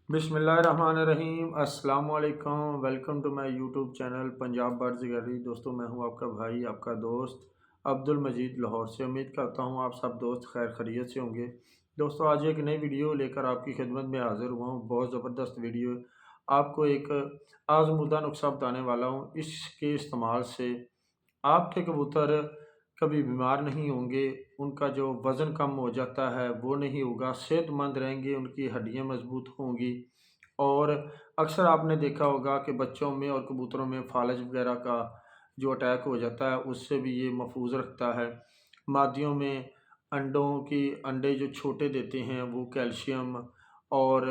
बिस्मिल्लाहिर्रहमानिर्रहीम। अस्सलाम वालेकुम। Welcome to my YouTube channel Punjab birds gallery. दोस्तों, मैं हूं आपका भाई, आपका दोस्त अब्दुल मजीद लाहौर से। उम्मीद करता हूं आप सब दोस्त खैर खैरियत से होंगे। दोस्तों, आज एक नई वीडियो लेकर आपकी खिदमत में हाज़िर हुआ हूं। बहुत ज़बरदस्त वीडियो है। आपको एक आज़मूदा नुस्खा बताने वाला हूँ। इसके इस्तेमाल से आपके कबूतर कभी बीमार नहीं होंगे, उनका जो वज़न कम हो जाता है वो नहीं होगा, सेहतमंद रहेंगे, उनकी हड्डियाँ मज़बूत होंगी। और अक्सर आपने देखा होगा कि बच्चों में और कबूतरों में फालज वगैरह का जो अटैक हो जाता है उससे भी ये महफूज रखता है। मादियों में अंडे जो छोटे देते हैं वो कैल्शियम और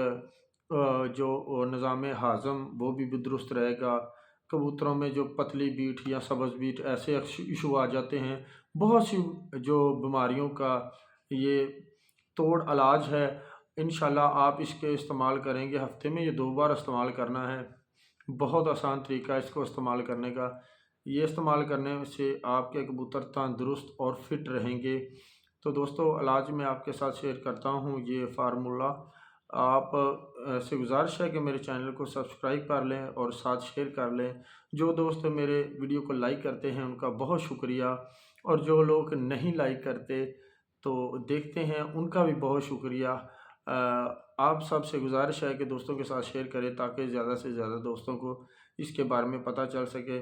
जो निज़ाम हाज़म वो भी दुरुस्त रहेगा। कबूतरों में जो पतली बीट या सब्ज़ बीट ऐसे इशू आ जाते हैं। बहुत सी जो बीमारियों का ये तोड़ इलाज है। इंशाल्लाह आप इसके इस्तेमाल करेंगे, हफ्ते में ये 2 बार इस्तेमाल करना है। बहुत आसान तरीका है इसको इस्तेमाल करने का। ये इस्तेमाल करने से आपके कबूतर तंदुरुस्त और फिट रहेंगे। तो दोस्तों, इलाज मैं आपके साथ शेयर करता हूँ ये फार्मूला। आप से गुज़ारिश है कि मेरे चैनल को सब्सक्राइब कर लें और साथ शेयर कर लें। जो दोस्त मेरे वीडियो को लाइक करते हैं उनका बहुत शुक्रिया, और जो लोग नहीं लाइक करते तो देखते हैं उनका भी बहुत शुक्रिया। आप सब से गुज़ारिश है कि दोस्तों के साथ शेयर करें ताकि ज़्यादा से ज़्यादा दोस्तों को इसके बारे में पता चल सके।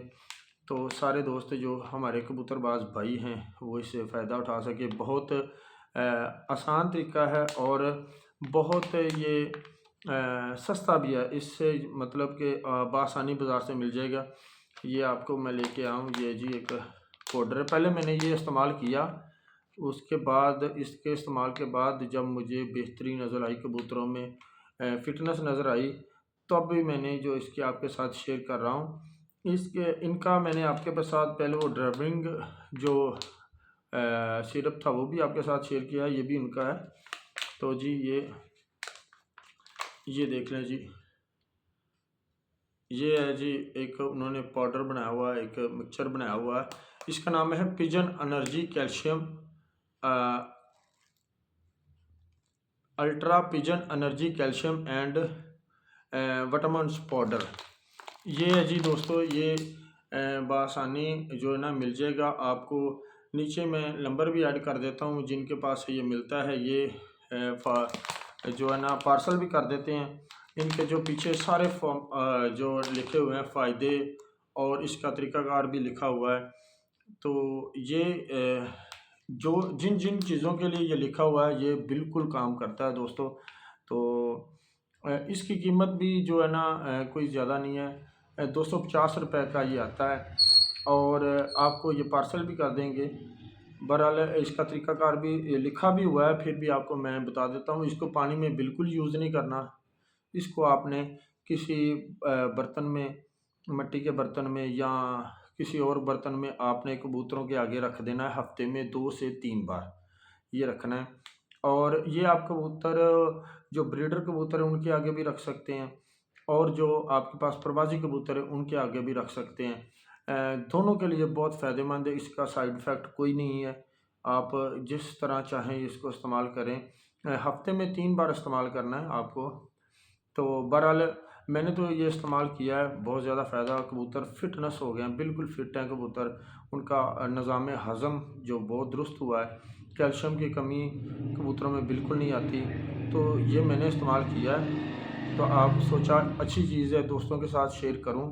तो सारे दोस्त जो हमारे कबूतरबाज भाई हैं वो इससे फ़ायदा उठा सके। बहुत आसान तरीका है और बहुत ये सस्ता भी है। इससे मतलब कि बआसानी बाज़ार से मिल जाएगा। ये आपको मैं लेके आऊँ, ये जी एक पाउडर है। पहले मैंने ये इस्तेमाल किया, उसके बाद इसके इस्तेमाल के बाद जब मुझे बेहतरी नज़र आई, कबूतरों में फ़िटनेस नज़र आई, तब भी मैंने जो इसके आपके साथ शेयर कर रहा हूँ। इनका मैंने आपके साथ पहले वो ड्रबिंग जो सिरप था वो भी आपके साथ शेयर किया, ये भी उनका है। तो जी ये देख लें जी, ये है जी एक उन्होंने पाउडर बनाया हुआ है, एक मिक्सचर बनाया हुआ है। इसका नाम है pigeon energy calcium ultra pigeon energy calcium and vitamins powder. ये है जी दोस्तों, ये बआसानी जो है ना मिल जाएगा आपको। नीचे मैं नंबर भी ऐड कर देता हूँ जिनके पास ये मिलता है। ये जो है ना पार्सल भी कर देते हैं। इनके जो पीछे सारे फॉर्म जो लिखे हुए हैं फ़ायदे और इसका तरीक़ाकार भी लिखा हुआ है। तो ये जो जिन जिन चीज़ों के लिए ये लिखा हुआ है ये बिल्कुल काम करता है दोस्तों। तो इसकी कीमत भी जो है ना कोई ज़्यादा नहीं है। 250 रुपये का ये आता है और आपको ये पार्सल भी कर देंगे। बहरहाल इसका तरीक़ाकार भी लिखा भी हुआ है, फिर भी आपको मैं बता देता हूँ। इसको पानी में बिल्कुल यूज़ नहीं करना। इसको आपने किसी बर्तन में, मिट्टी के बर्तन में या किसी और बर्तन में आपने कबूतरों के आगे रख देना है। हफ्ते में 2 से 3 बार ये रखना है। और ये आप कबूतर जो ब्रीडर कबूतर है उनके आगे भी रख सकते हैं, और जो आपके पास प्रवासी कबूतर है उनके आगे भी रख सकते हैं। दोनों के लिए बहुत फ़ायदेमंद है, इसका साइड इफ़ेक्ट कोई नहीं है। आप जिस तरह चाहें इसको इस्तेमाल करें। हफ्ते में 3 बार इस्तेमाल करना है आपको। तो बहरहाल मैंने तो ये इस्तेमाल किया है, बहुत ज़्यादा फ़ायदा। कबूतर फ़िटनेस हो गए हैं, बिल्कुल फ़िट हैं कबूतर। उनका निज़ाम हज़म जो बहुत दुरुस्त हुआ है। कैल्शियम की कमी कबूतरों में बिल्कुल नहीं आती। तो ये मैंने इस्तेमाल किया है। तो आप सोचा अच्छी चीज़ है दोस्तों के साथ शेयर करूं,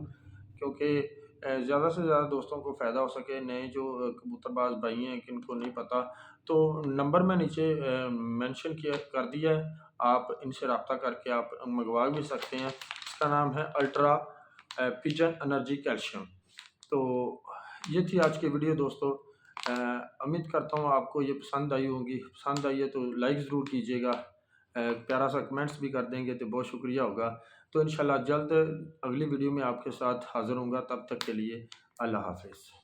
क्योंकि ज़्यादा से ज़्यादा दोस्तों को फ़ायदा हो सके। नए जो कबूतरबाज भाई हैं किनको नहीं पता, तो नंबर मैं नीचे मेंशन किया कर दिया है। आप इनसे रब्ता करके आप मंगवा भी सकते हैं। इसका नाम है अल्ट्रा पिजन एनर्जी कैल्शियम। तो ये थी आज की वीडियो दोस्तों। उम्मीद करता हूँ आपको ये पसंद आई होगी। पसंद आई है तो लाइक ज़रूर कीजिएगा। प्यारा सा कमेंट्स भी कर देंगे तो बहुत शुक्रिया होगा। तो इंशाल्लाह जल्द अगली वीडियो में आपके साथ हाज़िर होऊंगा। तब तक के लिए अल्लाह हाफ़िज़।